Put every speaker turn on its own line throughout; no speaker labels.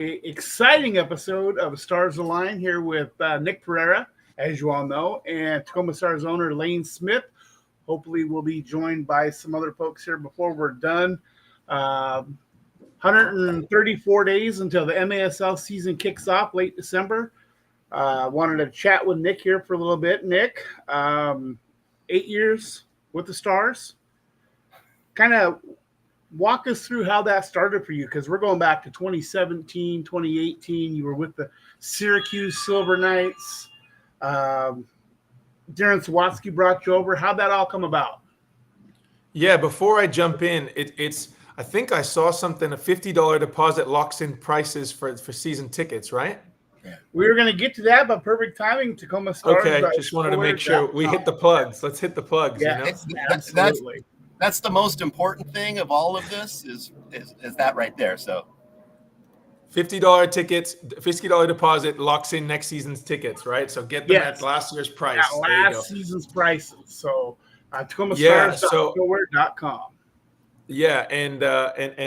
exciting episode of Stars Align here with Nick Pereira, as you all know, and Tacoma Stars owner Lane Smith. Hopefully, we'll be joined by some other folks here before we're done. 134 days until the MASL season kicks off late December. Wanted to chat with Nick here for a little bit. Nick, 8 years with the Stars. Kind of walk us through how that started for you, because we're going back to 2017, 2018. You were with the Syracuse Silver Knights. Darren Sawatsky brought you over. How'd that all come about?
Yeah, before I jump in, it's I think I saw something, a $50 deposit locks in prices for season tickets, right?
Yeah. We were going to get to that, but perfect timing. Tacoma Stars.
Okay, just wanted to make sure we hit the plugs. Let's hit the plugs.
Yeah,
you know?
Absolutely.
That's the most important thing of all of this is that right there. So
$50 tickets, $50 deposit locks in next season's tickets, right? So get them at last year's price.
At last season's prices. So TacomaStars.com.
Yeah, and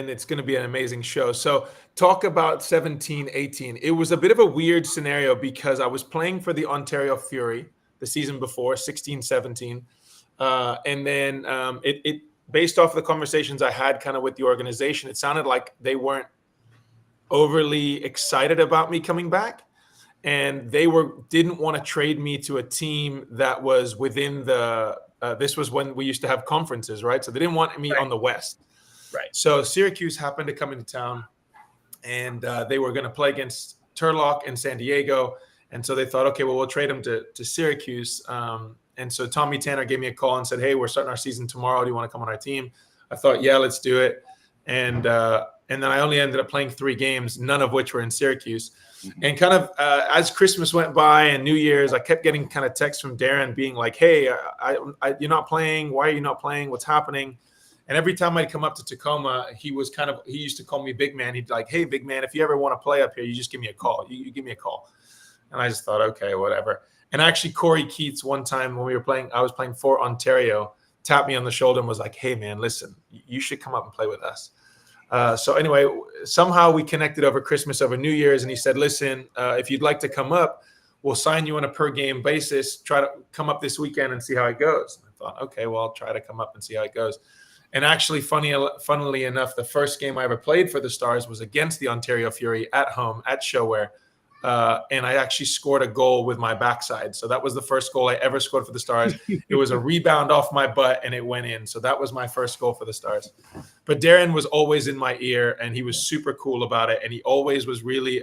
it's going to be an amazing show. So talk about 17, 18. It was a bit of a weird scenario because I was playing for the Ontario Fury the season before, 16, 17. And then it based off the conversations I had kind of with the organization, it sounded like they weren't overly excited about me coming back, and they didn't want to trade me to a team that was within the. This was when we used to have conferences, right? So they didn't want me on the West.
Right.
So Syracuse happened to come into town, and they were going to play against Turlock and San Diego, and so they thought, okay, well, we'll trade them to Syracuse. And so Tommy Tanner gave me a call and said, hey, we're starting our season tomorrow. Do you want to come on our team? I thought, yeah, let's do it. And then I only ended up playing 3 games, none of which were in Syracuse. Mm-hmm. And kind of as Christmas went by and New Year's, I kept getting kind of texts from Darren being like, hey, you're not playing. Why are you not playing? What's happening? And every time I'd come up to Tacoma, he used to call me big man. He'd be like, hey, big man, if you ever want to play up here, you just give me a call. You give me a call. And I just thought, okay, whatever. And actually, Corey Keats, one time when I was playing for Ontario, tapped me on the shoulder and was like, hey, man, listen, you should come up and play with us. So anyway, somehow we connected over Christmas, over New Year's, and he said, listen, if you'd like to come up, we'll sign you on a per game basis. Try to come up this weekend and see how it goes. And I thought, okay, well, I'll try to come up and see how it goes. And actually, funnily enough, the first game I ever played for the Stars was against the Ontario Fury at home at Showware. And I actually scored a goal with my backside. So that was the first goal I ever scored for the Stars. It was a rebound off my butt and it went in. So that was my first goal for the Stars. But Darren was always in my ear and he was super cool about it. And he always was really,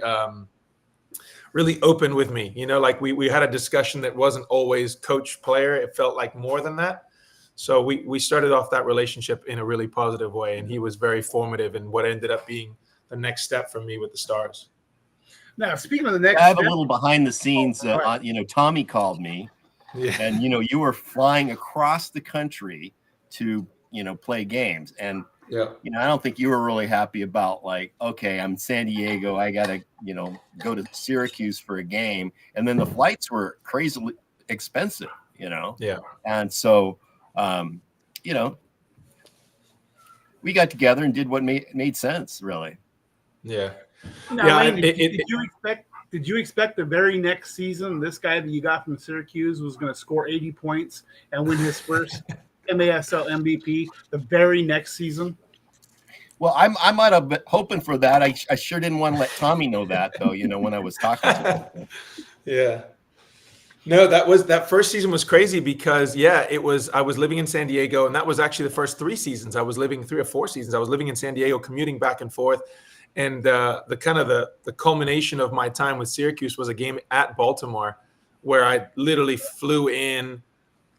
really open with me. You know, like we had a discussion that wasn't always coach player. It felt like more than that. So we started off that relationship in a really positive way. And he was very formative in what ended up being the next step for me with the Stars.
Now, speaking of the next,
I have a little behind the scenes. Tommy called me, and you were flying across the country to play games, and I don't think you were really happy about like, okay, I'm San Diego, I gotta go to Syracuse for a game, and then the flights were crazily expensive, and so we got together and did what made sense, really.
Yeah.
Now, Lane, did you expect the very next season this guy that you got from Syracuse was going to score 80 points and win his first MASL MVP the very next season?
Well, I might have been hoping for that. I sure didn't want to let Tommy know that, though, when I was talking to him.
Yeah. No, that first season was crazy because I was living in San Diego, and that was actually the first 3 seasons. I was living 3 or 4 seasons. I was living in San Diego, commuting back and forth. And the culmination of my time with Syracuse was a game at Baltimore where I literally flew in,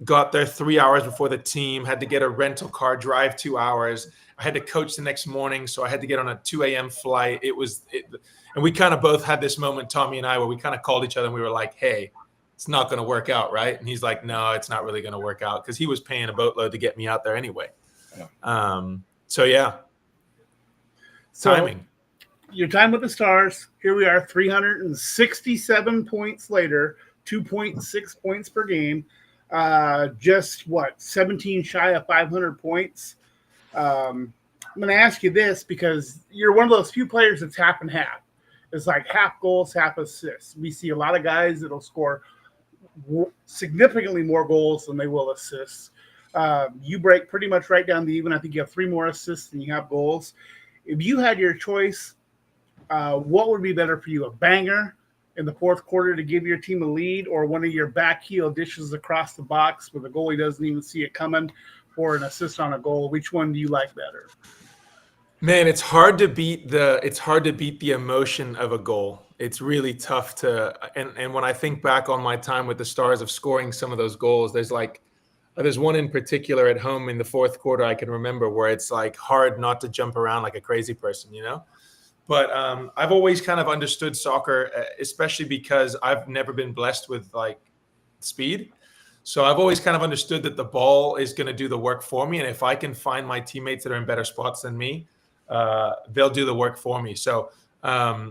got there 3 hours before the team, had to get a rental car, drive 2 hours. I had to coach the next morning, so I had to get on a 2 a.m. flight. And we kind of both had this moment, Tommy and I, where we kind of called each other and we were like, hey, it's not going to work out, right? And he's like, no, it's not really going to work out, because he was paying a boatload to get me out there anyway. Yeah. Timing.
Your time with the Stars, here we are, 367 points later, 2.6 points per game, just 17 shy of 500 points. I'm going to ask you this because you're one of those few players that's half and half. It's like half goals, half assists. We see a lot of guys that'll score significantly more goals than they will assists. You break pretty much right down the even. I think you have 3 more assists than you have goals. If you had your choice, what would be better for you? A banger in the fourth quarter to give your team a lead, or one of your back heel dishes across the box where the goalie doesn't even see it coming for an assist on a goal? Which one do you like better?
Man, it's hard to beat the emotion of a goal. It's really tough to, and when I think back on my time with the Stars of scoring some of those goals, there's one in particular at home in the fourth quarter I can remember where it's like hard not to jump around like a crazy person, you know? But I've always kind of understood soccer, especially because I've never been blessed with like speed. So I've always kind of understood that the ball is going to do the work for me. And if I can find my teammates that are in better spots than me, they'll do the work for me. So, I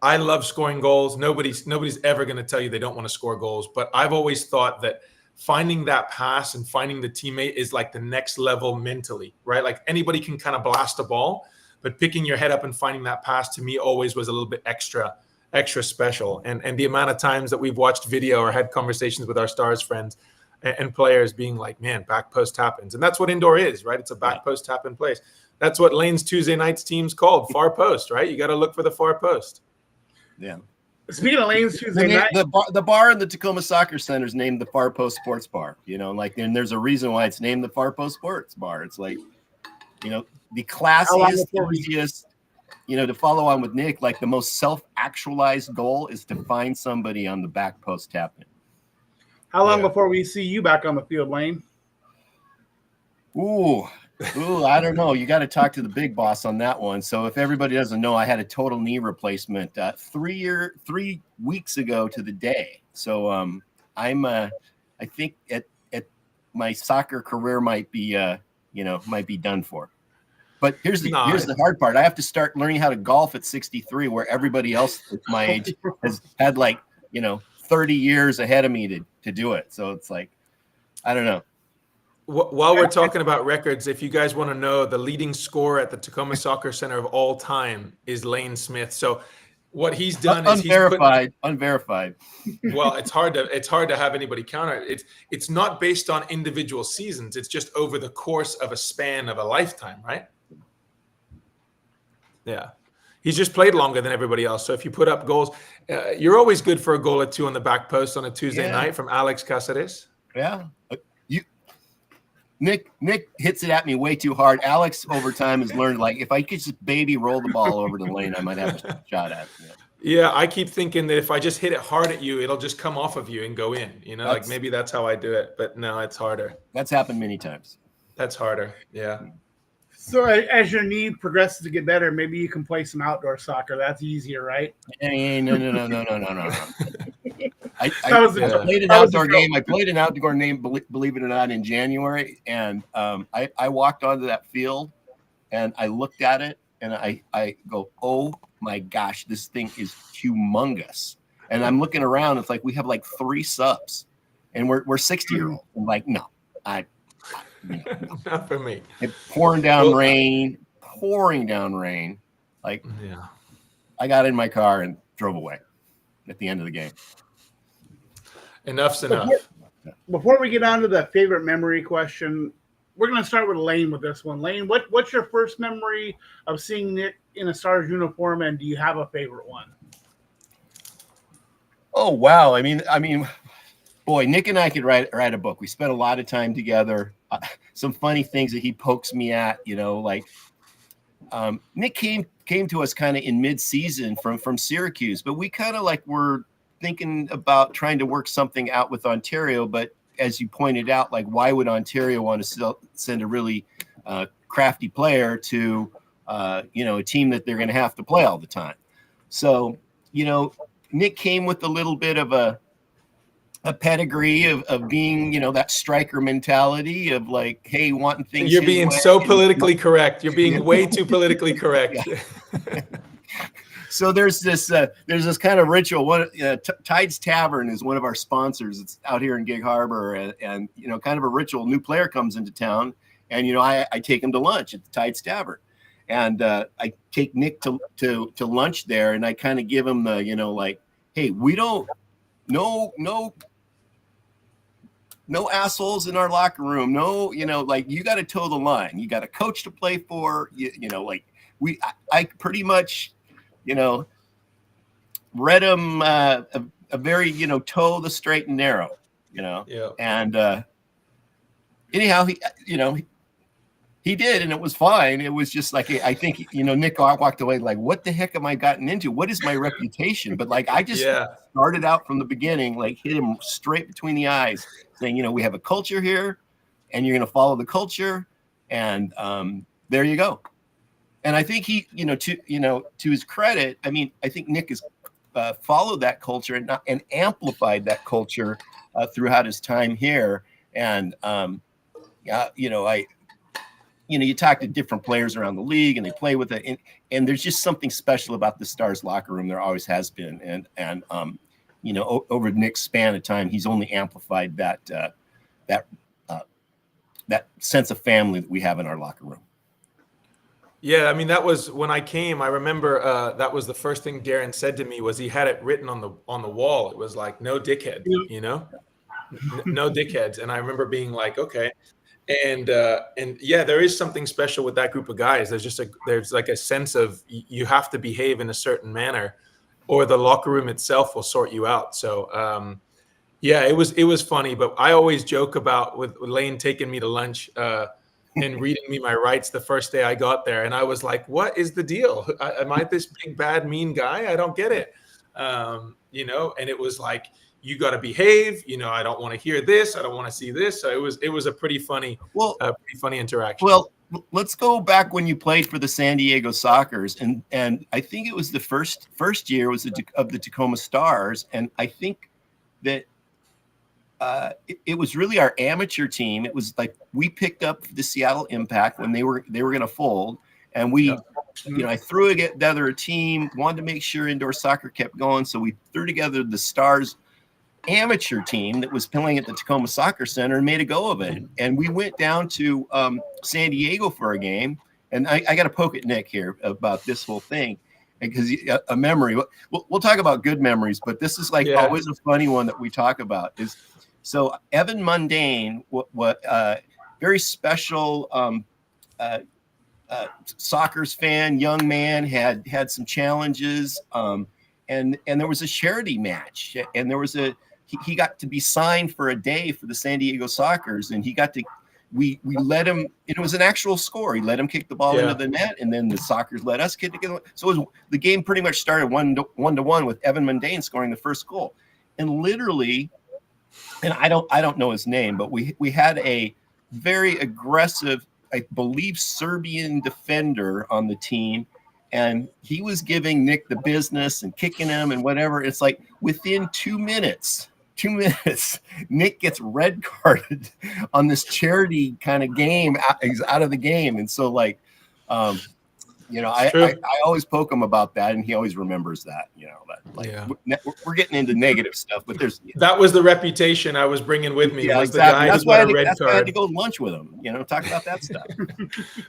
love scoring goals. Nobody's ever going to tell you they don't want to score goals. But I've always thought that finding that pass and finding the teammate is like the next level mentally, right? Like anybody can kind of blast a ball, but picking your head up and finding that pass to me always was a little bit extra special. And the amount of times that we've watched video or had conversations with our Stars friends and players being like, man, back post happens. And that's what indoor is, right? It's a back post tap in place. That's what Lane's Tuesday nights team's called, far post, right? You got to look for the far post.
Yeah.
Speaking of Lane's Tuesday night,
the bar in the Tacoma Soccer Center is named the Far Post Sports Bar. You know, like, and there's a reason why it's named the Far Post Sports Bar. It's like, you know, the classiest, easiest, you know, to follow on with Nick, like the most self-actualized goal is to find somebody on the back post tapping.
How long before we see you back on the field, Lane?
Ooh, I don't know. You got to talk to the big boss on that one. So if everybody doesn't know, I had a total knee replacement 3 weeks ago to the day. So I think at my soccer career might be done for. But here's the hard part. I have to start learning how to golf at 63, where everybody else at my age has had 30 years ahead of me to do it. So it's like, I don't know.
While we're talking about records, if you guys want to know, the leading scorer at the Tacoma Soccer Center of all time is Lane Smith. So what he's done is
unverified.
Well, it's hard to have anybody counter it. It's not based on individual seasons. It's just over the course of a span of a lifetime, right? Yeah. He's just played longer than everybody else. So if you put up goals, you're always good for a goal or two on the back post on a Tuesday night from Alex Caceres.
Yeah. Nick hits it at me way too hard. Alex over time has learned, like, if I could just baby roll the ball over the lane, I might have a shot at it.
Yeah, I keep thinking that if I just hit it hard at you, it'll just come off of you and go in. You know, like maybe that's how I do it. But no, it's harder.
That's happened many times.
That's harder. Yeah.
So as your knee progresses to get better, maybe you can play some outdoor soccer. That's easier, right?
Hey, no. I played an outdoor game. I played an outdoor game, believe it or not, in January. And I walked onto that field and I looked at it and I go, oh my gosh, this thing is humongous. And I'm looking around. It's like we have like 3 subs and we're 60-year-olds. I'm like, no.
Not for me.
Pouring down rain. Like,
yeah.
I got in my car and drove away at the end of the game.
Enough's enough.
Before we get on to the favorite memory question, we're going to start with Lane with this one. Lane, what's your first memory of seeing Nick in a Stars uniform, and do you have a favorite one?
Oh, wow. I mean, boy, Nick and I could write a book. We spent a lot of time together. Some funny things that he pokes me at, you know, like Nick came to us kind of in mid-season from Syracuse, but we kind of like were thinking about trying to work something out with Ontario. But as you pointed out, like, why would Ontario want to send a really crafty player to, a team that they're going to have to play all the time? So, you know, Nick came with a little bit of a pedigree of being, that striker mentality of like, hey, wanting things.
You're being so politically correct. You're being way too politically correct.
So there's this kind of ritual. Tides Tavern is one of our sponsors. It's out here in Gig Harbor, and kind of a ritual. New player comes into town, and I take him to lunch at the Tides Tavern, And I take Nick to lunch there, and I kind of give him the, like, hey, we don't, no assholes in our locker room. No, like, you got to toe the line. You got a coach to play for. Like I pretty much, read him a very, toe the straight and narrow,
Yeah.
And anyhow, he did, and it was fine. It was just like, I think, Nick walked away like, what the heck am I gotten into? What is my reputation? But like, I just started out from the beginning, like hit him straight between the eyes, saying, we have a culture here, and you're going to follow the culture, and there you go. And I think he, to his credit, I mean, I think Nick has followed that culture and amplified that culture throughout his time here. And you talk to different players around the league, and they play with it, and there's just something special about the Stars locker room. There always has been, and over Nick's span of time, he's only amplified that sense of family that we have in our locker room.
Yeah, I mean, that was when I came. I remember that was the first thing Darren said to me was he had it written on the wall. It was like, no dickhead, no dickheads. And I remember being like, okay. And yeah, there is something special with that group of guys. There's like a sense of you have to behave in a certain manner, or the locker room itself will sort you out. So yeah, it was funny. But I always joke about with Lane taking me to lunch and reading me my rights the first day I got there, and I was like, "What is the deal? Am I this big bad mean guy? I don't get it." And it was like, you got to behave. I don't want to hear this. I don't want to see this. So it was a pretty funty interaction.
Well, let's go back when you played for the San Diego Sockers, and I think it was the first year was of the Tacoma Stars, and I think that it was really our amateur team. It was like we picked up the Seattle Impact when they were going to fold, and we. I threw together a team, wanted to make sure indoor soccer kept going. So we threw together the Stars amateur team that was playing at the Tacoma Soccer Center and made a go of it. And we went down to San Diego for a game. And I got to poke at Nick here about this whole thing because a memory. We'll talk about good memories, but this is always a funny one that we talk about. So Evan Mundane, what very special Sockers fan, young man, had some challenges, and there was a charity match, and there was he got to be signed for a day for the San Diego Sockers, and he got to we let him. It was an actual score. He let him kick the ball into the net, and then the Sockers let us kick it. So the game pretty much started 1-1 with Evan Mundane scoring the first goal, and literally, and I don't know his name, but we had a very aggressive, I believe, Serbian defender on the team, and he was giving Nick the business and kicking him and whatever. It's like within 2 minutes, Nick gets red carded on this charity kind of game. He's out of the game. And so I always poke him about that, and he always remembers that, we're getting into negative stuff, but
that was the reputation I was bringing with me.
Yeah,
was
exactly.
The guy
that's
who
why
got a red card.
I had to go lunch with him, talk about that stuff.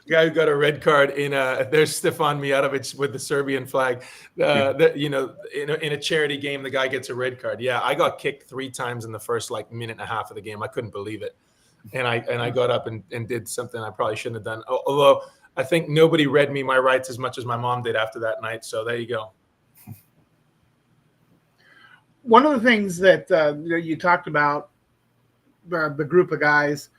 Guy who got a red card there's Stefan Mijatovic with the Serbian flag. In a charity game, the guy gets a red card. Yeah, I got kicked 3 times in the first minute and a half of the game. I couldn't believe it, and I got up and did something I probably shouldn't have done. Although I think nobody read me my rights as much as my mom did after that night. So there you go.
One of the things that you talked about, the group of guys,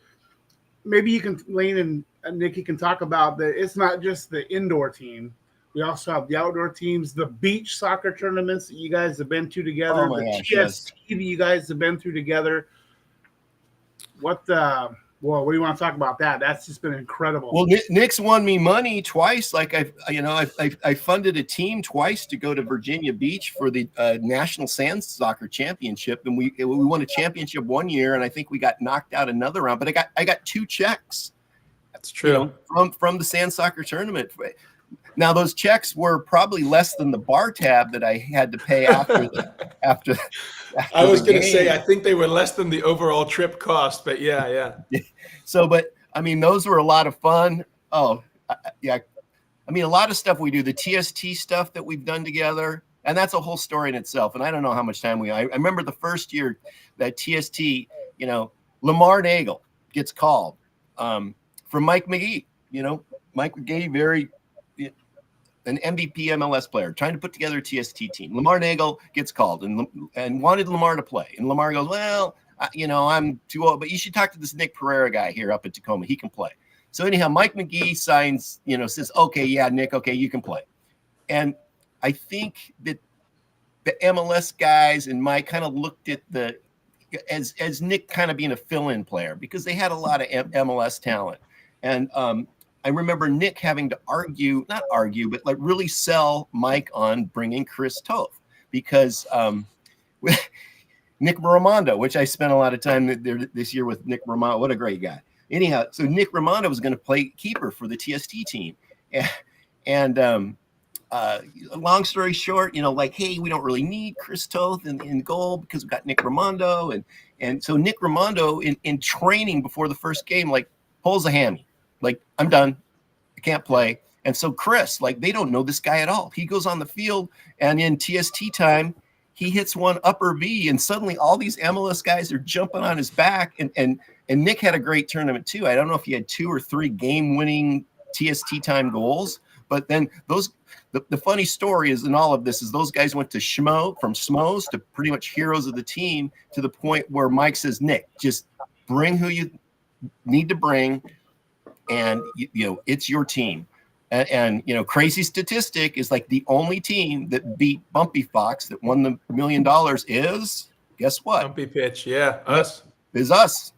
maybe you can, Lane and Nikki can talk about that. It's not just the indoor team. We also have the outdoor teams, the beach soccer tournaments that you guys have been to together, TST that you guys have been through together. What do you want to talk about that? That's just been incredible.
Well, Nick's won me money twice. Like I funded a team twice to go to Virginia Beach for the National Sand Soccer Championship, and we won a championship one year, and I think we got knocked out another round. But I got 2 checks.
That's true.
From the sand soccer tournament. Now those checks were probably less than the bar tab that I had to pay after
I was going to say, I think they were less than the overall trip cost, but yeah.
So, but I mean, those were a lot of fun. Oh, yeah. I mean, a lot of stuff we do, the TST stuff that we've done together, and that's a whole story in itself. And I don't know how much time I remember the first year that TST, you know, Lamar Nagel gets called from Mike McGee. You know, Mike McGee, an MVP MLS player, trying to put together a TST team. Lamar Nagel gets called and wanted Lamar to play. And Lamar goes, well, you know, I'm too old, but you should talk to this Nick Pereira guy here up in Tacoma. He can play. So anyhow, Mike McGee signs, you know, says, okay, yeah, Nick, okay, you can play. And I think that the MLS guys and Mike kind of looked at as Nick kind of being a fill-in player because they had a lot of MLS talent. And I remember Nick having to not argue, but like really sell Mike on bringing Chris Toth because Nick Raimondo, which I spent a lot of time this year with Nick Raimondo. What a great guy. Anyhow, so Nick Raimondo was going to play keeper for the TST team. And long story short, you know, like, hey, we don't really need Chris Toth in goal because we've got Nick Raimondo. And so Nick Raimondo in training before the first game, like, pulls a hammy. Like, I'm done. I can't play. And so Chris, like, they don't know this guy at all. He goes on the field, and in TST time, he hits one upper V, and suddenly all these MLS guys are jumping on his back. And Nick had a great tournament too. I don't know if he had 2 or 3 game-winning TST time goals, but then the funny story is in all of this is those guys went to from Schmoes to pretty much heroes of the team to the point where Mike says, Nick, just bring who you need to bring, and you know it's your team. And you know, crazy statistic is like the only team that beat Bumpy Fox that won the $1 million is, guess what?
Bumpy Pitch, yeah, us.
Is us.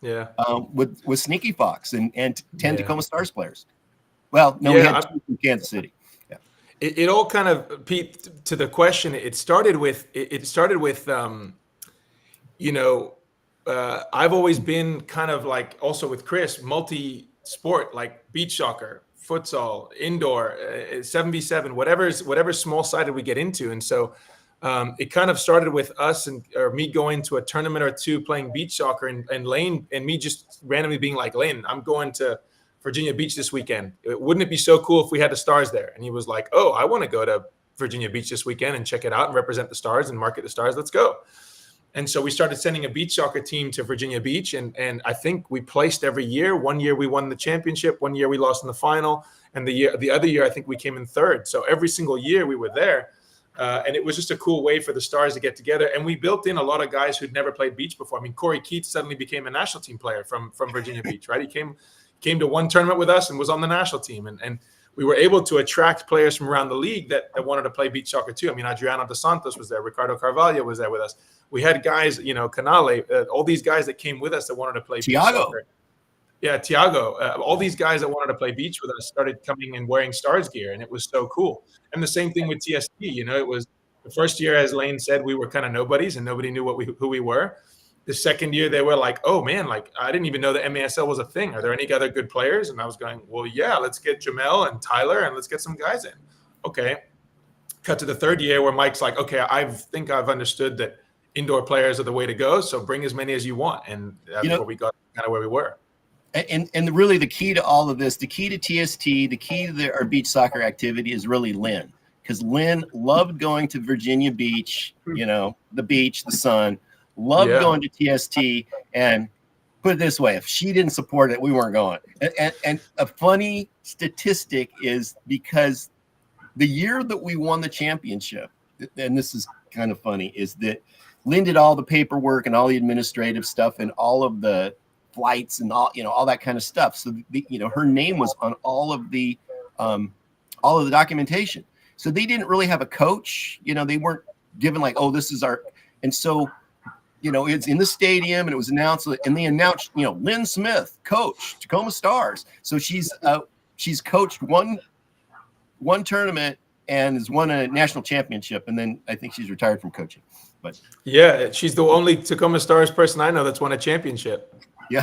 Yeah.
With Sneaky Fox and 10 Tacoma Stars players. Well, no, we had 2 from Kansas City. Yeah.
It all kind of, Pete, to the question. It started with you know, I've always been kind of like also with Chris multi-sport, like beach soccer, futsal, indoor, 7v7, whatever small sided we get into. And so it kind of started with us or me going to a tournament or 2 playing beach soccer and Lane and me just randomly being like, Lane, I'm going to Virginia Beach this weekend. Wouldn't it be so cool if we had the Stars there? And he was like, oh, I want to go to Virginia Beach this weekend and check it out and represent the Stars and market the Stars. Let's go. And so we started sending a beach soccer team to Virginia Beach. And I think we placed every year. One year we won the championship. One year we lost in the final. And the other year, I think we came in 3rd. So every single year we were there. And it was just a cool way for the Stars to get together. And we built in a lot of guys who'd never played beach before. I mean, Corey Keats suddenly became a national team player from Virginia Beach, right? He came to one tournament with us and was on the national team. And we were able to attract players from around the league that wanted to play beach soccer too. I mean, Adriano dos Santos was there. Ricardo Carvalho was there with us. We had guys, you know, Canale, all these guys that came with us that wanted to play beach soccer. Yeah, Tiago. All these guys that wanted to play beach with us started coming and wearing Stars gear, and it was so cool. And the same thing with TST. You know, it was the first year, as Lane said, we were kind of nobodies and nobody knew who we were. The second year, they were like, oh, man, like, I didn't even know the MASL was a thing. Are there any other good players? And I was going, well, yeah, let's get Jamel and Tyler and let's get some guys in. Okay. Cut to the third year where Mike's like, okay, I think I've understood that indoor players are the way to go. So bring as many as you want. And that's where we got kind of where we were.
And really the key to all of this, the key to TST, the key to our beach soccer activity is really Lynn. Because Lynn loved going to Virginia Beach, you know, the beach, the sun. Loved going to TST, and put it this way, if she didn't support it, we weren't going. And a funny statistic is because the year that we won the championship, and this is kind of funny, is that Lynn did all the paperwork and all the administrative stuff and all of the flights and all that kind of stuff. So her name was on all of the documentation. So they didn't really have a coach. They weren't given like, oh, this is our, and so. It's in the stadium and it was announced, and they announced, Lynn Smith, coach, Tacoma Stars. So she's coached one tournament and has won a national championship. And then I think she's retired from coaching. But
yeah, she's the only Tacoma Stars person I know that's won a championship.
Yeah.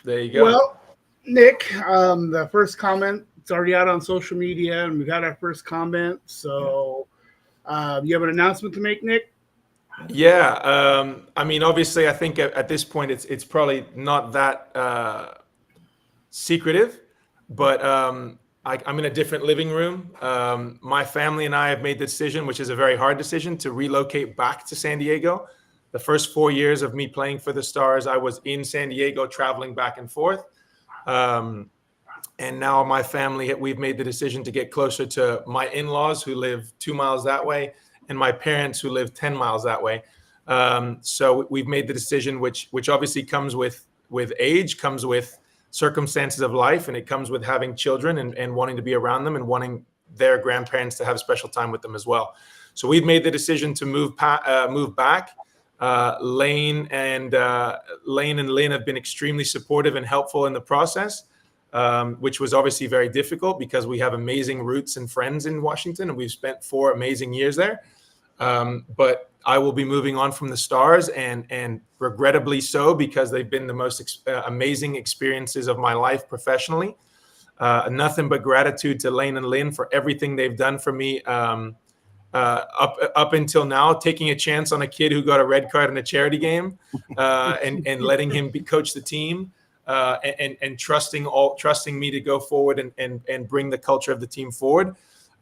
There you go.
Well, Nick, the first comment, it's already out on social media and we got our first comment. So you have an announcement to make, Nick?
Yeah, I mean, obviously, I think at this point it's probably not that secretive, but I'm in a different living room. My family and I have made the decision, which is a very hard decision, to relocate back to San Diego. The first 4 years of me playing for the Stars, I was in San Diego, traveling back and forth. And now my family, we've made the decision to get closer to my in-laws who live 2 miles that way, and my parents who live 10 miles that way. So we've made the decision, which obviously comes with age, comes with circumstances of life, and it comes with having children and wanting to be around them and wanting their grandparents to have special time with them as well. So we've made the decision to move back. Lane and Lynn have been extremely supportive and helpful in the process, which was obviously very difficult because we have amazing roots and friends in Washington, and we've spent 4 amazing years there. But I will be moving on from the Stars, and regrettably so, because they've been the most amazing experiences of my life professionally. Nothing but gratitude to Lane and Lynn for everything they've done for me up until now, taking a chance on a kid who got a red card in a charity game, and letting him coach the team, and trusting me to go forward and bring the culture of the team forward.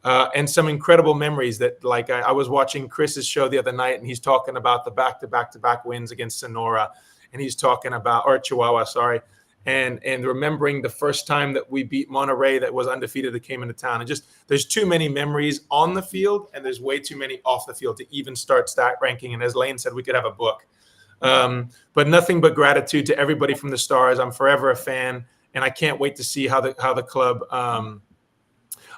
And some incredible memories that, like, I was watching Chris's show the other night, and he's talking about the back-to-back wins against Sonora, and he's talking about, or Chihuahua, sorry, and remembering the first time that we beat Monterey that was undefeated that came into town. And just, there's too many memories on the field, and there's way too many off the field to even start stat ranking. And as Lane said, we could have a book. But nothing but gratitude to everybody from the Stars. I'm forever a fan, and I can't wait to see how the club.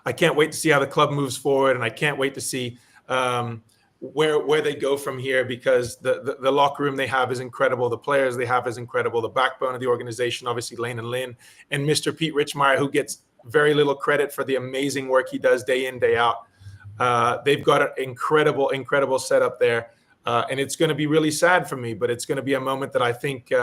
I can't wait to see how the club moves forward, and I can't wait to see where they go from here, because the locker room they have is incredible. The players they have is incredible. The backbone of the organization, obviously Lane and Lynn, and Mr. Pete Richmeyer, who gets very little credit for the amazing work he does day in, day out. They've got an incredible setup there. And it's going to be really sad for me, but it's going to be a moment that I think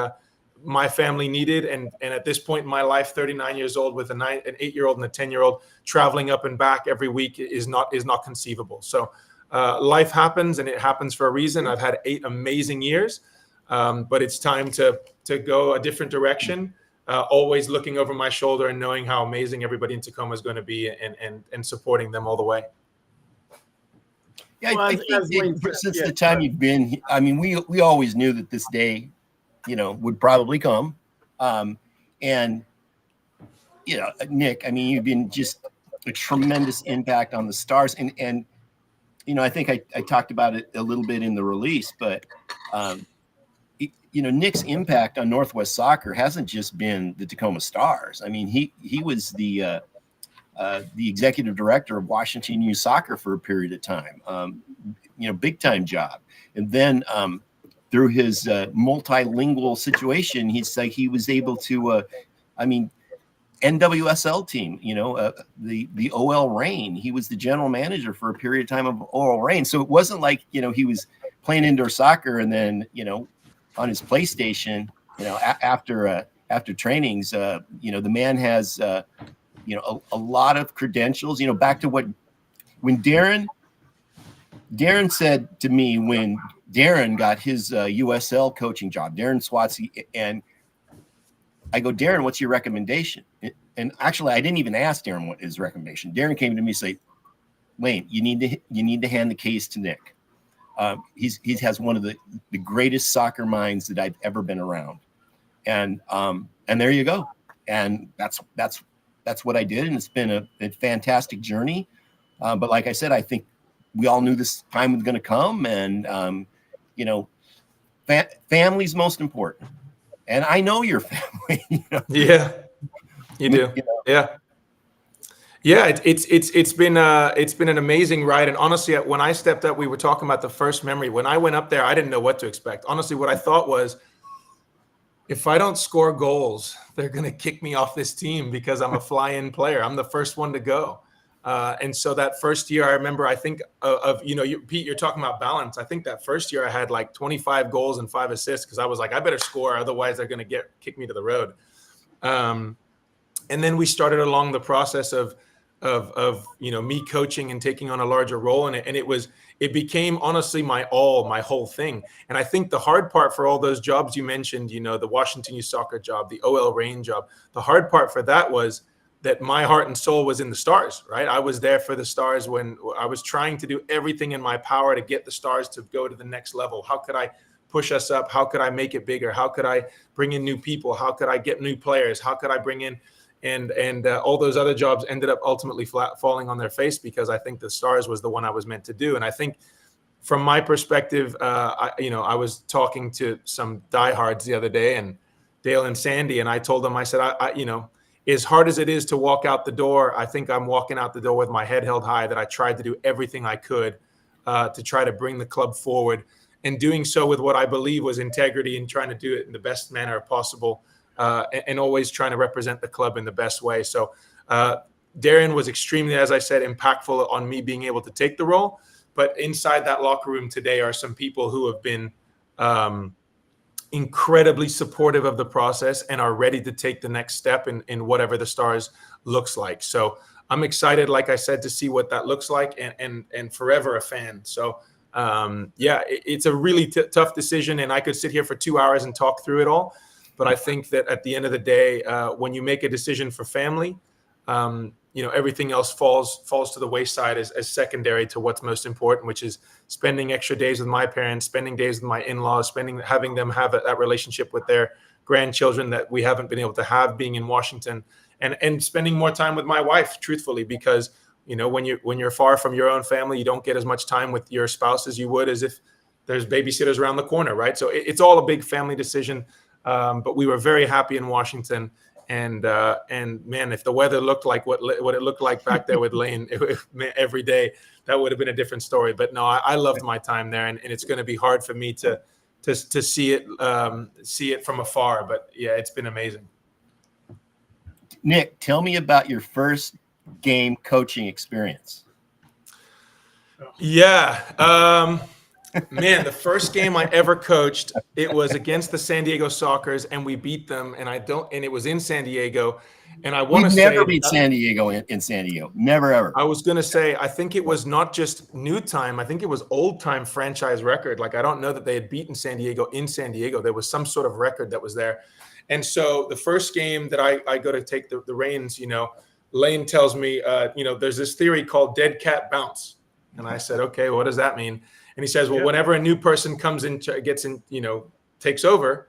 my family needed. And at this point in my life, 39 years old with an 8-year-old and a 10-year-old, traveling up and back every week is not conceivable. So life happens, and it happens for a reason. I've had 8 amazing years, but it's time to go a different direction, always looking over my shoulder and knowing how amazing everybody in Tacoma is going to be, and supporting them all the way.
Yeah, I think since the time you've been, I mean, we always knew that this day, would probably come. And, Nick, I mean, you've been just a tremendous impact on the Stars. And I think I talked about it a little bit in the release, but, Nick's impact on Northwest soccer hasn't just been the Tacoma Stars. I mean, he was the executive director of Washington Youth Soccer for a period of time, big time job. And then through his multilingual situation, he was able to, NWSL team, the OL Reign. He was the general manager for a period of time of OL Reign. So it wasn't like, he was playing indoor soccer and then, on his PlayStation, after trainings, the man has, a lot of credentials, back to when Darren said to me, when Darren got his USL coaching job, Darren Swatsy, and I go, Darren, what's your recommendation? And actually, I didn't even ask Darren what his recommendation. Darren came to me and said, Lane, you need to hand the case to Nick. He has one of the greatest soccer minds that I've ever been around. And there you go. And that's what I did. And it's been a fantastic journey. But like I said, I think we all knew this time was going to come, and, family's most important. And I know your family.
Yeah, you do. Yeah. Yeah. It's been an amazing ride. And honestly, when I stepped up, we were talking about the first memory. When I went up there, I didn't know what to expect. Honestly, what I thought was, if I don't score goals, they're going to kick me off this team because I'm a fly-in player. I'm the first one to go. And so that first year, I remember, I think Pete, you're talking about balance. I think that first year I had like 25 goals and 5 assists because I was like, I better score, otherwise they're going to kick me to the road. And then we started along the process of me coaching and taking on a larger role in it. And it became honestly my whole thing. And I think the hard part for all those jobs you mentioned, the Washington Youth Soccer job, the OL Reign job, the hard part for that was that my heart and soul was in the Stars, right? I was there for the Stars when I was trying to do everything in my power to get the Stars to go to the next level. How could I push us up? How could I make it bigger? How could I bring in new people? How could I get new players? How could I bring in and all those other jobs ended up ultimately falling on their face because I think the Stars was the one I was meant to do. And I think from my perspective, I was talking to some diehards the other day, and Dale and Sandy, and I told them, I said, as hard as it is to walk out the door, I think I'm walking out the door with my head held high, that I tried to do everything I could to try to bring the club forward, and doing so with what I believe was integrity and trying to do it in the best manner possible, and always trying to represent the club in the best way. So Darren was extremely, as I said, impactful on me being able to take the role. But inside that locker room today are some people who have been incredibly supportive of the process and are ready to take the next step in whatever the Stars looks like. So I'm excited, like I said, to see what that looks like, and forever a fan. So it's a really tough decision, and I could sit here for 2 hours and talk through it all. But I think that at the end of the day, when you make a decision for family, everything else falls to the wayside as secondary to what's most important, which is spending extra days with my parents, spending days with my in-laws, having them have that relationship with their grandchildren that we haven't been able to have being in Washington, and spending more time with my wife, truthfully, because when you're far from your own family, you don't get as much time with your spouse as you would as if there's babysitters around the corner, right? So it's all a big family decision. But we were very happy in Washington. And man, if the weather looked like what it looked like back there with Lane every day, that would have been a different story. But no, I loved my time there, and it's going to be hard for me to see it from afar. But yeah, it's been amazing.
Nick, tell me about your first game coaching experience.
Yeah. Man, the first game I ever coached, it was against the San Diego Sockers, and we beat them. And it was in San Diego. And I want to say,
never beat San Diego in San Diego. Never, ever.
I was going to say, I think it was not just new time. I think it was old time franchise record. Like, I don't know that they had beaten San Diego in San Diego. There was some sort of record that was there. And so the first game that I go to take the reins, Lane tells me, there's this theory called dead cat bounce. And I said, okay, what does that mean? And he says, well, whenever a new person comes in, gets in, takes over,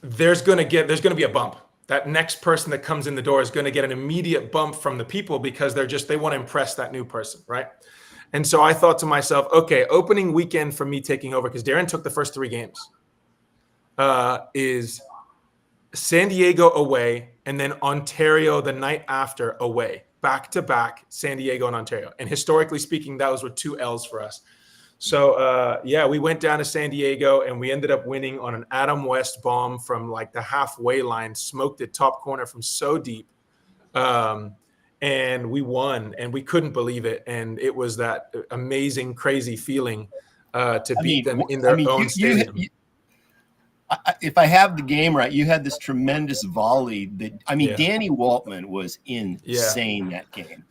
there's going to be a bump. That next person that comes in the door is going to get an immediate bump from the people because they want to impress that new person, right? And so I thought to myself, okay, opening weekend for me taking over, because Darren took the first 3 games, is San Diego away and then Ontario the night after away. Back-to-back San Diego and Ontario. And historically speaking, those were 2 L's for us. So, we went down to San Diego, and we ended up winning on an Adam West bomb from like the halfway line, smoked it top corner from so deep. And we won, and we couldn't believe it. And it was that amazing, crazy feeling to beat them in their own stadium.
If I have the game right, you had this tremendous volley that, Danny Waltman was insane that game.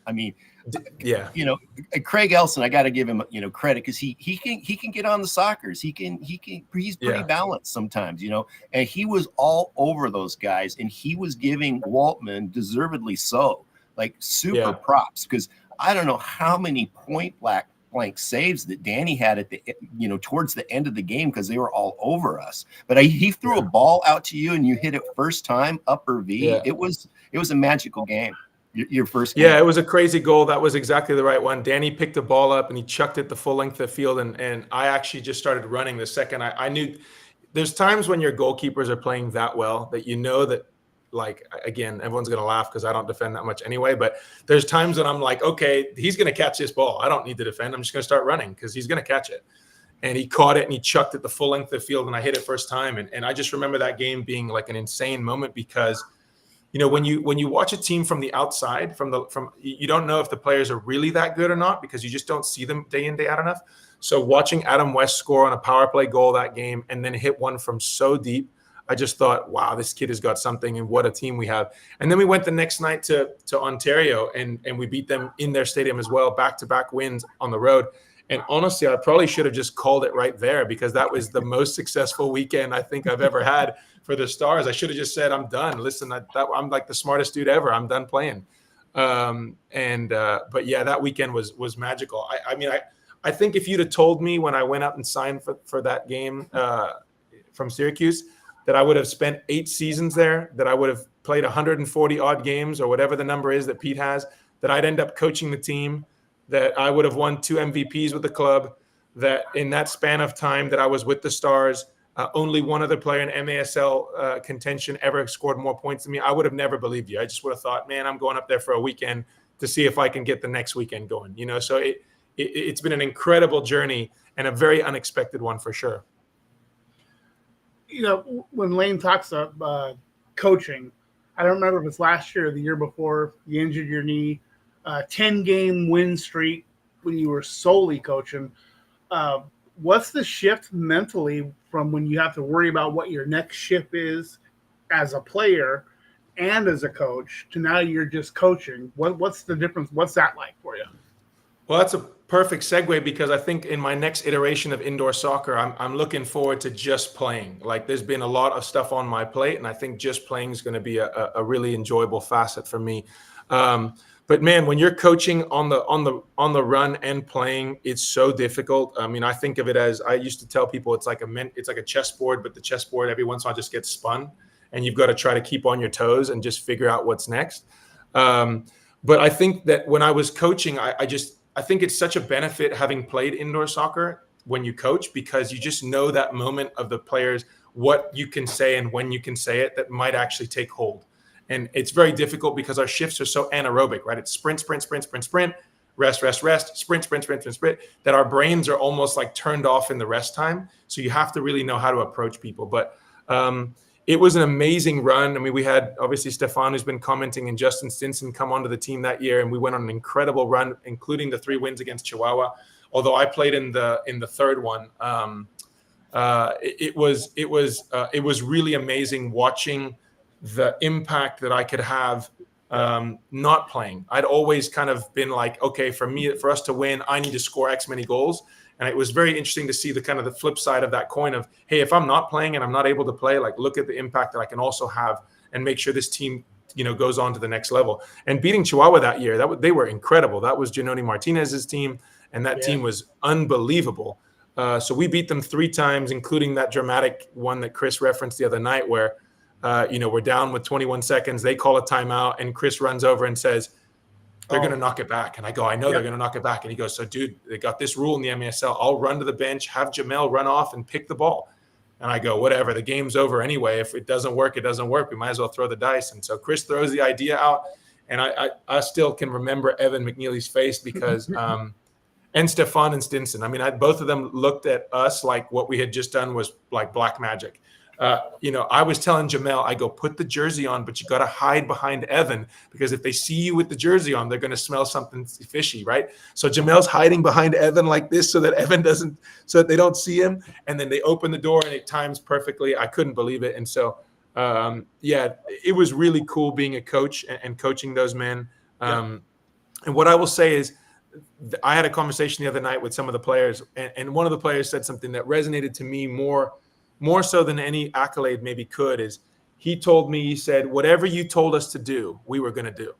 Craig Elson, I got to give him, credit, because he can get on the Sockers. He's pretty balanced sometimes, and he was all over those guys, and he was giving Waltman, deservedly so, like super props, because I don't know how many point blank saves that Danny had at the towards the end of the game, because they were all over us. But he threw a ball out to you and you hit it first time, upper V. It was a magical game. Your first game.
Yeah, it was a crazy goal. That was exactly the right one. Danny picked the ball up and he chucked it the full length of the field, and I actually just started running the second. I knew there's times when your goalkeepers are playing that well that that, like, again, everyone's going to laugh because I don't defend that much anyway, but there's times when I'm like, okay, he's going to catch this ball. I don't need to defend. I'm just going to start running because he's going to catch it. And he caught it and he chucked it the full length of the field, and I hit it first time. And I just remember that game being like an insane moment because, when you watch a team from the outside, you don't know if the players are really that good or not because you just don't see them day in, day out enough. So watching Adam West score on a power play goal that game and then hit one from so deep, I just thought, wow, this kid has got something, and what a team we have. And then we went the next night to Ontario, and we beat them in their stadium as well, back-to-back wins on the road. And honestly, I probably should have just called it right there, because that was the most successful weekend I think I've ever had for the Stars. I should have just said, I'm done. Listen, I'm like the smartest dude ever. I'm done playing. But yeah, that weekend was magical. I think if you'd have told me when I went up and signed for that game from Syracuse that I would have spent 8 seasons there, that I would have played 140 odd games or whatever the number is that Pete has, that I'd end up coaching the team, that I would have won 2 MVPs with the club, that in that span of time that I was with the Stars, only one other player in MASL contention ever scored more points than me, I would have never believed you. I just would have thought, man, I'm going up there for a weekend to see if I can get the next weekend going. So it's been an incredible journey and a very unexpected one for sure.
When Lane talks about coaching, I don't remember if it's last year or the year before you injured your knee, 10-game win streak when you were solely coaching. What's the shift mentally from when you have to worry about what your next shift is as a player and as a coach to now you're just coaching? What's the difference? What's that like for you?
Well, that's a perfect segue, because I think in my next iteration of indoor soccer, I'm looking forward to just playing. Like, there's been a lot of stuff on my plate, and I think just playing is going to be a really enjoyable facet for me. But man, when you're coaching on the run and playing, it's so difficult. I mean, I think of it as, I used to tell people, it's like a chessboard, but the chessboard every once in a while just gets spun, and you've got to try to keep on your toes and just figure out what's next. But I think that when I was coaching, I think it's such a benefit having played indoor soccer when you coach, because you just know that moment of the players, what you can say and when you can say it, that might actually take hold. And it's very difficult because our shifts are so anaerobic, right? It's sprint, rest, sprint, that our brains are almost like turned off in the rest time. So you have to really know how to approach people. But it was an amazing run. I mean, we had obviously Stefan, who's been commenting, and Justin Stinson come onto the team that year, and we went on an incredible run, including the 3 wins against Chihuahua. Although I played in the third one, it was really amazing watching the impact that I could have not playing. I'd always kind of been like, okay, for us to win, I need to score X many goals. And it was very interesting to see the flip side of that coin of, hey, if I'm not playing and I'm not able to play, like, look at the impact that I can also have and make sure this team, goes on to the next level. And beating Chihuahua that year, they were incredible. That was Janoni Martinez's team, and that team was unbelievable. So we beat them 3 times, including that dramatic one that Chris referenced the other night where, we're down with 21 seconds. They call a timeout, and Chris runs over and says, they're going to knock it back. And I go, I know they're going to knock it back. And he goes, so dude, they got this rule in the MASL. I'll run to the bench, have Jamel run off and pick the ball. And I go, whatever, the game's over anyway. If it doesn't work, it doesn't work. We might as well throw the dice. And so Chris throws the idea out. And I still can remember Evan McNeely's face because, and Stefan and Stinson. I mean, both of them looked at us like what we had just done was like black magic. I was telling Jamel, I go, put the jersey on, but you got to hide behind Evan, because if they see you with the jersey on, they're going to smell something fishy, right? So Jamel's hiding behind Evan like this so that so that they don't see him. And then they open the door and it times perfectly. I couldn't believe it. And so, it was really cool being a coach and coaching those men. And what I will say is, I had a conversation the other night with some of the players, and one of the players said something that resonated to me more so than any accolade maybe could. Is he told me, he said, whatever you told us to do, we were going to do.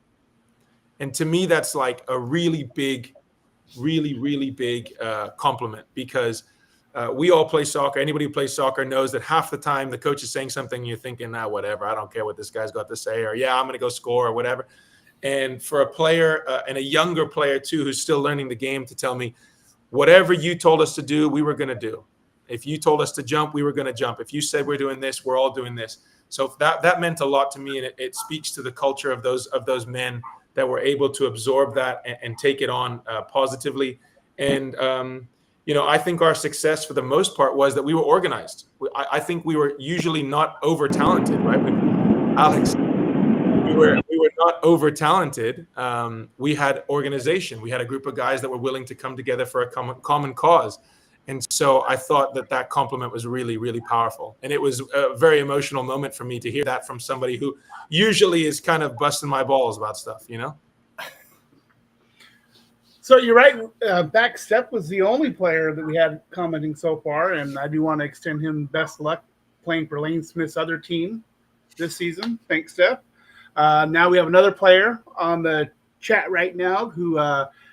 And to me, that's like a really big compliment, because we all play soccer. Anybody who plays soccer knows that half the time the coach is saying something, you're thinking, whatever, I don't care what this guy's got to say, or I'm going to go score or whatever. And for a player and a younger player too, who's still learning the game, to tell me, whatever you told us to do, we were going to do. If you told us to jump, we were going to jump. If you said we're doing this, we're all doing this. So that meant a lot to me, and it speaks to the culture of those men that were able to absorb that and take it on positively. And I think our success for the most part was that we were organized. I think we were usually not over talented, right? Alex, we were not over talented. We had organization. We had a group of guys that were willing to come together for a common cause. And so I thought that compliment was really, really powerful. And it was a very emotional moment for me to hear that from somebody who usually is kind of busting my balls about stuff,
So you're right. Backstep was the only player that we had commenting so far, and I do want to extend him best luck playing for Lane Smith's other team this season. Thanks, Steph. Now we have another player on the chat right now who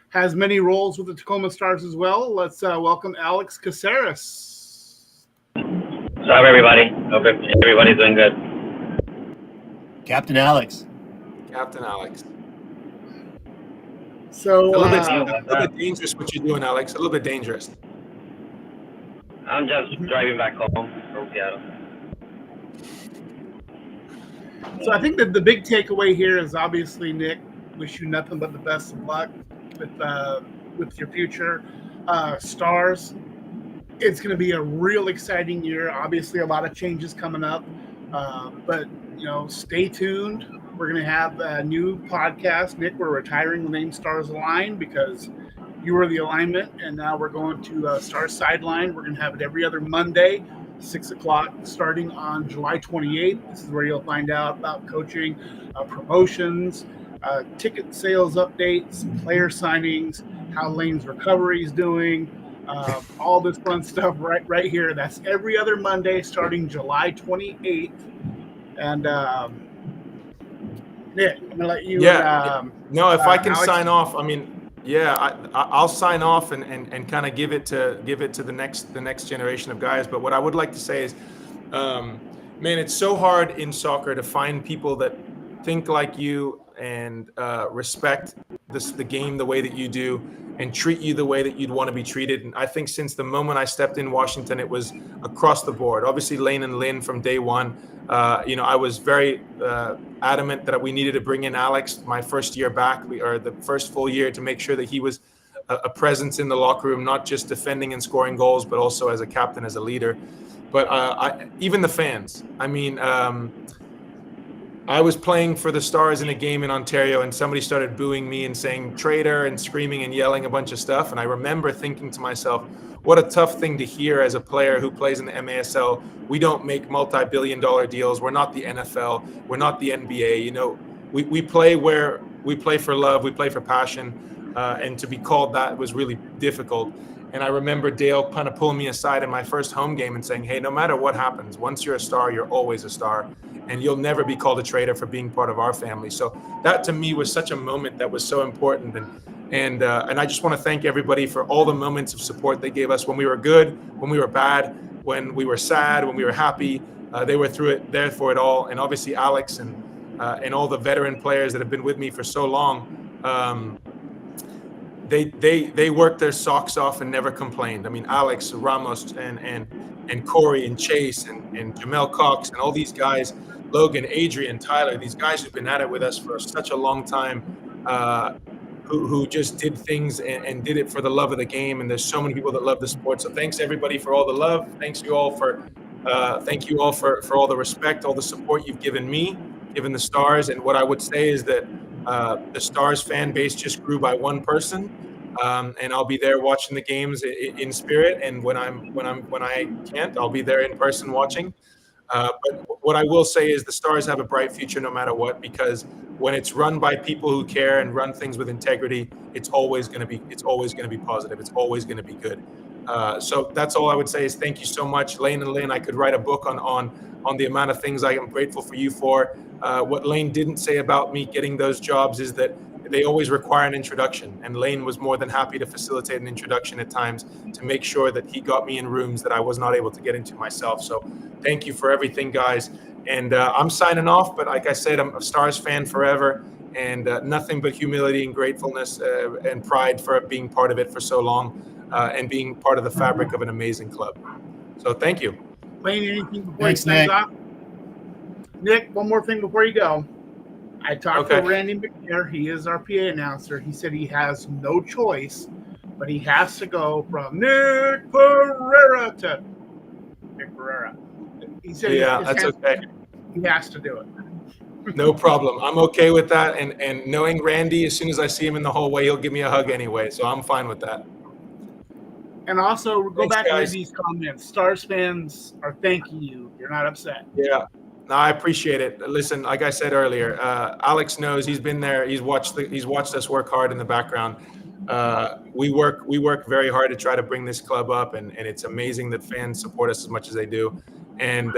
has many roles with the Tacoma Stars as well. Let's welcome Alex Caceres.
What's up, everybody? Hope everybody's doing good.
Captain Alex.
Captain Alex.
So
a little bit dangerous what you're doing, Alex. A little bit dangerous.
I'm just driving back home from Seattle.
So I think that the big takeaway here is obviously, Nick, wish you nothing but the best of luck with your future Stars. It's going to be a real exciting year. Obviously, a lot of changes coming up, but stay tuned. We're going to have a new podcast. Nick, we're retiring the name Stars Align because you were the alignment, and now we're going to Stars Sideline. We're going to have it every other Monday, 6 o'clock, starting on July 28th. This is where you'll find out about coaching, promotions, ticket sales updates, player signings, how Lane's recovery is doing, all this fun stuff right here. That's every other Monday starting July 28th. And Nick, I'm gonna let you.
No, if I can
Alex,
sign off, I mean, I'll sign off and kind of give it to the next generation of guys. But what I would like to say is, man, it's so hard in soccer to find people that think like you and respect the game the way that you do and treat you the way that you'd want to be treated. And I think since the moment I stepped in Washington, it was across the board. Obviously, Lane and Lynn from day one. I was very adamant that we needed to bring in Alex my first year back, or the first full year, to make sure that he was a presence in the locker room, not just defending and scoring goals, but also as a captain, as a leader. But even the fans, I mean, I was playing for the Stars in a game in Ontario, and somebody started booing me and saying traitor and screaming and yelling a bunch of stuff. And I remember thinking to myself, what a tough thing to hear as a player who plays in the MASL. We don't make multi-billion-dollar deals. We're not the NFL. We're not the NBA. We play where we play for love. We play for passion. And to be called that was really difficult. And I remember Dale kind of pulling me aside in my first home game and saying, hey, no matter what happens, once you're a star, you're always a star. And you'll never be called a traitor for being part of our family. So that to me was such a moment that was so important. And I just want to thank everybody for all the moments of support they gave us when we were good, when we were bad, when we were sad, when we were happy. They were there for it all. And obviously Alex and all the veteran players that have been with me for so long, they worked their socks off and never complained. I mean, Alex, Ramos, and Corey and Chase and Jamel Cox and all these guys, Logan, Adrian, Tyler, these guys who've been at it with us for such a long time, who just did things and did it for the love of the game. And there's so many people that love the sport. So thanks everybody for all the love. Thank you all for all the respect, all the support you've given me, given the Stars. And what I would say is that the Stars fan base just grew by one person. And I'll be there watching the games in spirit. And when I can't, I'll be there in person watching. But what I will say is the Stars have a bright future no matter what, because when it's run by people who care and run things with integrity, it's always going to be positive. It's always going to be good. So that's all I would say is thank you so much, Lane and Lynn. I could write a book on the amount of things I am grateful for you for. What Lane didn't say about me getting those jobs is that they always require an introduction, and Lane was more than happy to facilitate an introduction at times to make sure that he got me in rooms that I was not able to get into myself. So thank you for everything, guys. And I'm signing off, but like I said, I'm a Stars fan forever, and nothing but humility and gratefulness and pride for being part of it for so long and being part of the fabric of an amazing club. So thank you.
Lane, anything before you sign off? Nick, one more thing before you go. I talked to Randy McNair. He is our PA announcer. He said he has no choice, but he has to go from Nick Pereira to Nick Pereira. He said,
that's okay.
He has to do it.
No problem. I'm okay with that. And knowing Randy, as soon as I see him in the hallway, he'll give me a hug anyway. So I'm fine with that.
And also, go back to these comments. Stars fans are thanking you. You're not upset.
Yeah. No, I appreciate it. Listen, like I said earlier, Alex knows. He's been there. He's watched us work hard in the background. we work very hard to try to bring this club up, and it's amazing that fans support us as much as they do, and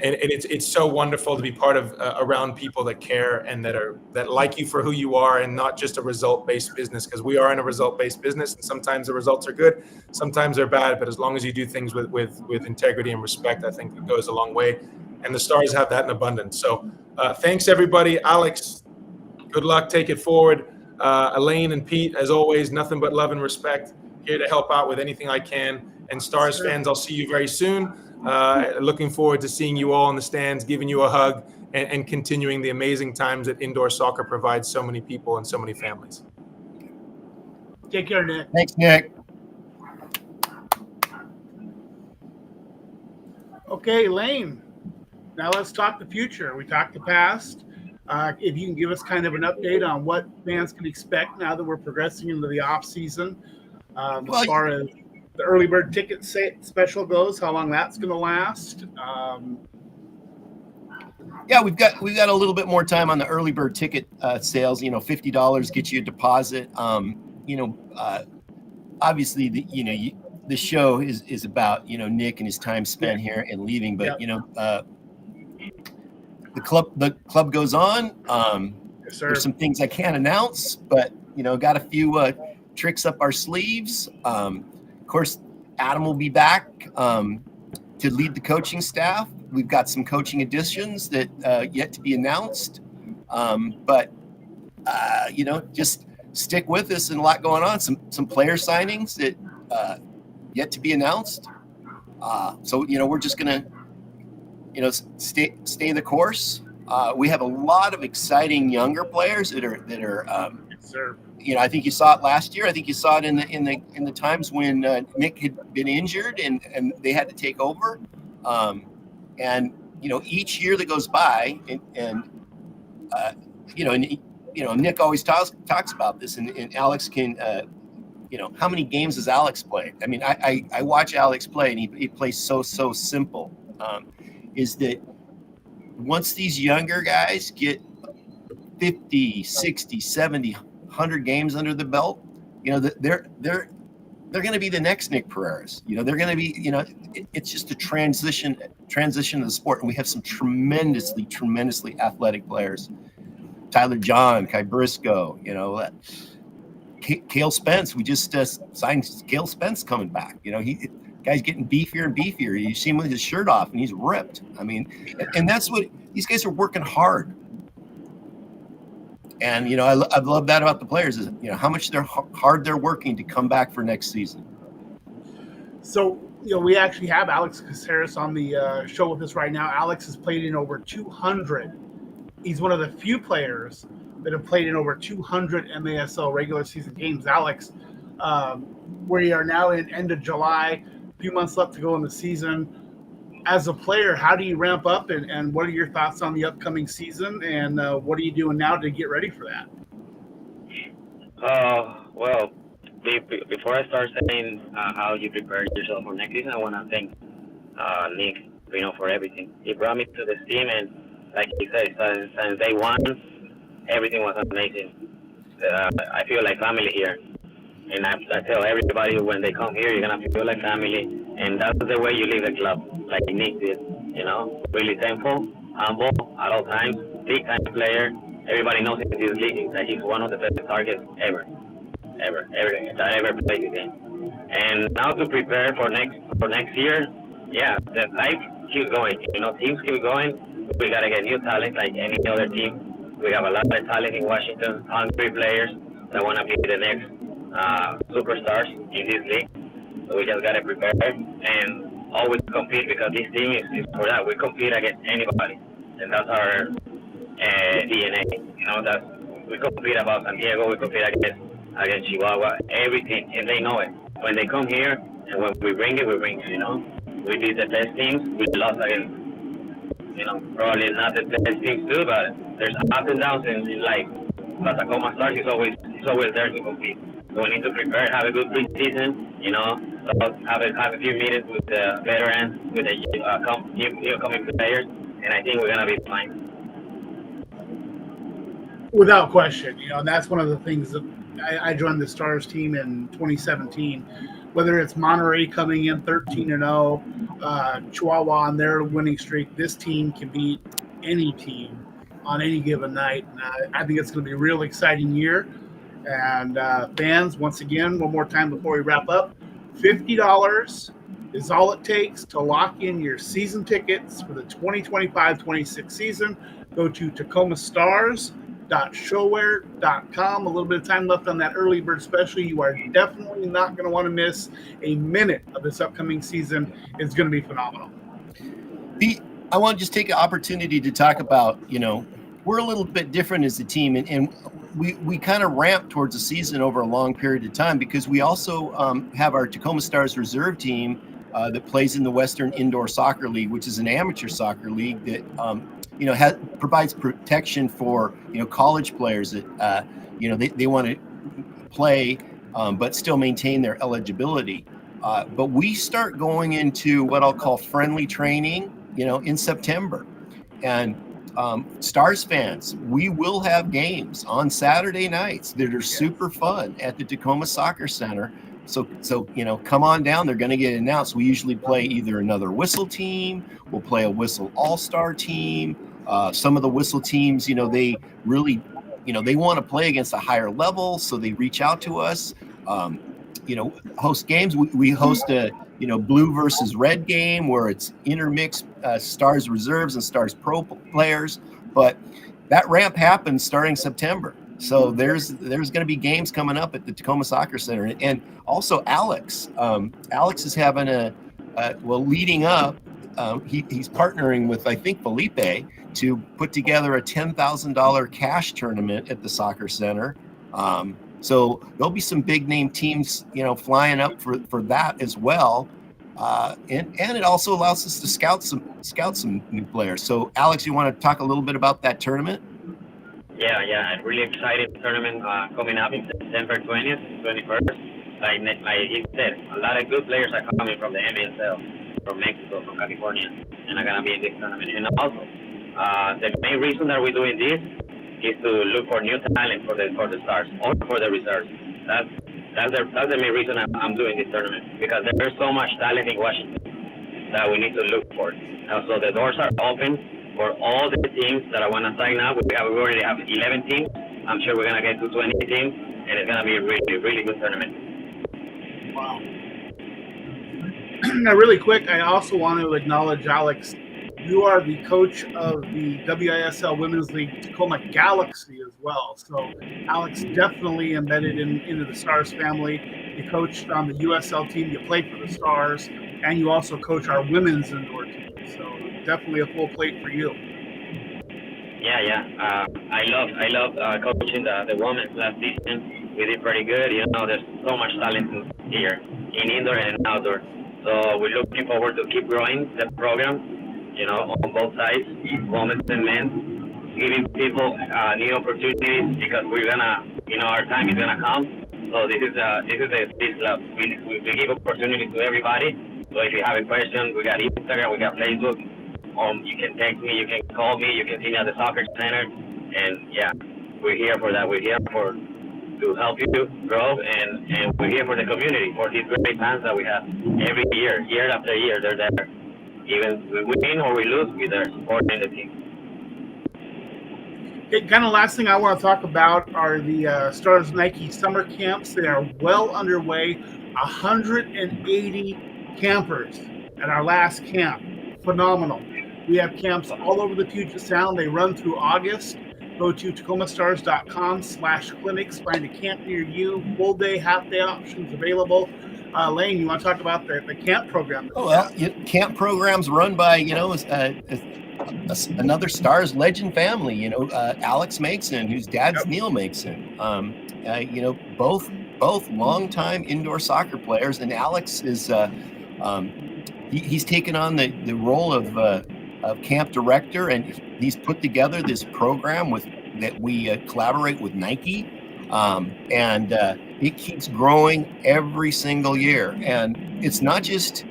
it's so wonderful to be part of around people that care and that like you for who you are, and not just a result-based business, because we are in a result-based business, and sometimes the results are good, sometimes they're bad, but as long as you do things with integrity and respect, I think it goes a long way, and the Stars have that in abundance. So thanks everybody. Alex, good luck, take it forward. Elaine and Pete, as always, nothing but love and respect, here to help out with anything I can, and Stars fans, I'll see you very soon. Looking forward to seeing you all in the stands, giving you a hug, and continuing the amazing times that indoor soccer provides so many people and so many families.
Take care, Nick.
Thanks, Nick.
Okay, Lane. Now let's talk the future. We talked the past. If you can give us kind of an update on what fans can expect now that we're progressing into the off season, as far as the early bird ticket special goes, how long that's going to last.
Yeah, we've got a little bit more time on the early bird ticket sales. $50 gets you a deposit. Obviously, the show is about Nick and his time spent here and leaving, but the club goes on.
Yes,
there's some things I can't announce, but got a few tricks up our sleeves. Of course, Adam will be back to lead the coaching staff. We've got some coaching additions that yet to be announced, but just stick with us, and a lot going on. Some player signings that yet to be announced. So we're just gonna stay the course. We have a lot of exciting younger players that are I think you saw it last year. I think you saw it in the times when Nick had been injured and they had to take over. And each year that goes by, Nick always talks about this, and Alex can, how many games has Alex played? I mean, I watch Alex play, and he plays so simple. Is that once these younger guys get 50, 60, 70, 100 games under the belt, they're going to be the next Nick Pereiras. They're going to be, it's just a transition of the sport. And we have some tremendously athletic players. Tyler John, Kai Briscoe, Cale Spence. We just signed Cale Spence coming back. Guy's getting beefier and beefier. You see him with his shirt off and he's ripped. I mean, and that's what these guys are working hard. And, I love that about the players is, how much hard they're working to come back for next season.
So, we actually have Alex Caceres on the show with us right now. Alex has played in over 200. He's one of the few players that have played in over 200 MASL regular season games. Alex, we are now in end of July, a few months left to go in the season. As a player, how do you ramp up, and what are your thoughts on the upcoming season, and what are you doing now to get ready for that?
Well, before I start saying how you prepare yourself for next season, I want to thank Nick, for everything. He brought me to this team, and like he said, since day one, everything was amazing. I feel like family here. And I tell everybody when they come here, you're going to feel like family. And that's the way you leave the club, like Nick did. Really thankful, humble at all times, big-time player. Everybody knows in this league that he's one of the best targets ever that ever played the game. And now to prepare for next year, the life keeps going. Teams keep going. We got to get new talent like any other team. We have a lot of talent in Washington, hungry players that want to be the next superstars in this league. So we just gotta prepare and always compete, because this team is for that. We compete against anybody, and that's our DNA. That we compete about San Diego, we compete against Chihuahua, everything, and they know it. When they come here, and when we bring it. We beat the best teams. We lost against, probably not the best teams too, but there's ups and downs in life. But Tacoma Stars is always there to compete. So we need to prepare, have a good preseason, so have a few meetings with the veterans, with the new coming players, and I think we're gonna be fine.
Without question, and that's one of the things that I joined the Stars team in 2017. Whether it's Monterey coming in 13-0, Chihuahua on their winning streak, this team can beat any team on any given night. And I think it's going to be a real exciting year. And fans, once again, one more time before we wrap up, $50 is all it takes to lock in your season tickets for the 2025-26 season. Go to TacomaStars.showware.com. A little bit of time left on that early bird special. You are definitely not going to want to miss a minute of this upcoming season. It's going to be phenomenal.
I want to just take an opportunity to talk about, we're a little bit different as a team, and we kind of ramp towards the season over a long period of time because we also have our Tacoma Stars reserve team that plays in the Western Indoor Soccer League, which is an amateur soccer league that provides protection for college players that they want to play but still maintain their eligibility. But we start going into what I'll call friendly training, in September, and Stars fans, we will have games on Saturday nights that are super fun at the Tacoma Soccer Center. So come on down. They're going to get announced. We usually play either another whistle team. We'll play a whistle all-star team. Some of the whistle teams, they really, they want to play against a higher level, so they reach out to us. Host games. We host a blue versus red game where it's intermixed Stars reserves and Stars pro players. But that ramp happens starting September. So there's going to be games coming up at the Tacoma Soccer Center. And also Alex is having leading up, he's partnering with, I think, Felipe to put together a $10,000 cash tournament at the Soccer Center. So there'll be some big name teams, flying up for that as well. And it also allows us to scout some new players. So Alex, you want to talk a little bit about that tournament?
Yeah, a really exciting tournament coming up in September 20th, 21st. Like you said, a lot of good players are coming from the NBSL, from Mexico, from California, and are going to be in this tournament. And also, the main reason that we're doing this is to look for new talent for the Stars or for the reserves. That's the main reason I'm doing this tournament, because there's so much talent in Washington that we need to look for. So the doors are open for all the teams that I want to sign up. We already have 11 teams. I'm sure we're going to get to 20 teams, and it's going to be a really, really good tournament.
Wow. Now, really quick, I also want to acknowledge Alex. You are the coach of the WISL Women's League Tacoma Galaxy as well. So Alex definitely embedded into the Stars family. You coached on the USL team, you played for the Stars, and you also coach our women's indoor team. So definitely a full plate for you.
Yeah. I love coaching the women's last season. We did pretty good. There's so much talent here in indoor and outdoor. So we're looking forward to keep growing the program. On both sides, women and men, giving people new opportunities, because we're gonna, our time is gonna come. So this is this club. We give opportunities to everybody. So if you have a question, we got Instagram, we got Facebook. You can text me, you can call me, you can see me at the soccer center, and yeah, we're here for that. We're here to help you grow, and we're here for the community, for these great fans that we have every year after year. They're there. Even we win or we lose, we're there supporting the team.
Okay, kind of last thing I want to talk about are the Stars Nike summer camps. They are well underway. 180 campers at our last camp. Phenomenal. We have camps all over the Puget Sound. They run through August. Go to TacomaStars.com/clinics. Find a camp near you. Full day, half day options available. Lane, you want to talk about the camp program?
Camp programs run by another Stars legend family. Alex Makeson, whose dad's Neil Makeson. Both longtime indoor soccer players, and Alex is he's taken on the role of camp director, and he's put together this program that we collaborate with Nike. And it keeps growing every single year. And it's not just,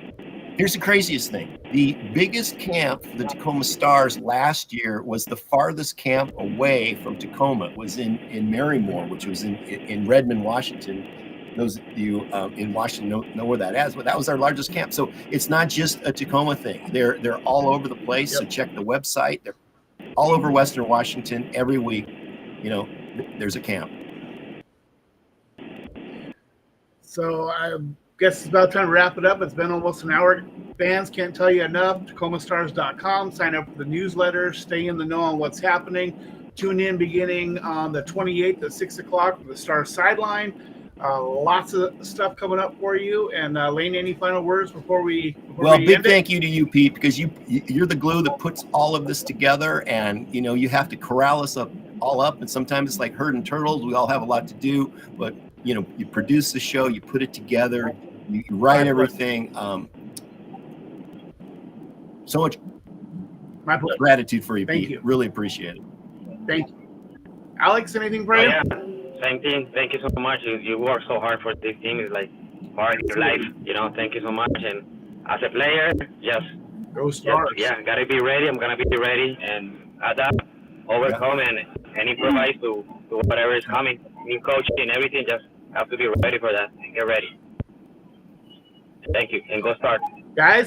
here's the craziest thing. The biggest camp for the Tacoma Stars last year was the farthest camp away from Tacoma. It was in Marymore, which was in Redmond, Washington. Those of you in Washington know where that is, but that was our largest camp. So it's not just a Tacoma thing. They're all over the place. So check the website. They're all over Western Washington every week. You know, there's a camp.
So I guess it's about time to wrap it up. It's been almost an hour. Fans, can't tell you enough. TacomaStars.com. Sign up for the newsletter. Stay in the know on what's happening. Tune in beginning on the 28th at 6 o'clock for the Stars Sideline. Lots of stuff coming up for you. And Lane, any final words before we
big thank you to you, Pete, because you're the glue that puts all of this together. And, you know, you have to corral us all up. And sometimes it's like herding turtles. We all have a lot to do. But, you know, you produce the show, you put it together, you write everything. So much gratitude for you, Pete. You. Really appreciate it.
Thank you. Alex, anything for you?
Yeah, same thing. Thank you so much. You work so hard for this team. It's like part of your life, you know. Thank you so much. And as a player, just
go Stars.
Gotta be ready. I'm gonna be ready and adapt, overcome, and improvise to whatever is coming. New coaching and everything. Just have to be ready for that and get ready. Thank you, and go Stars.
Guys.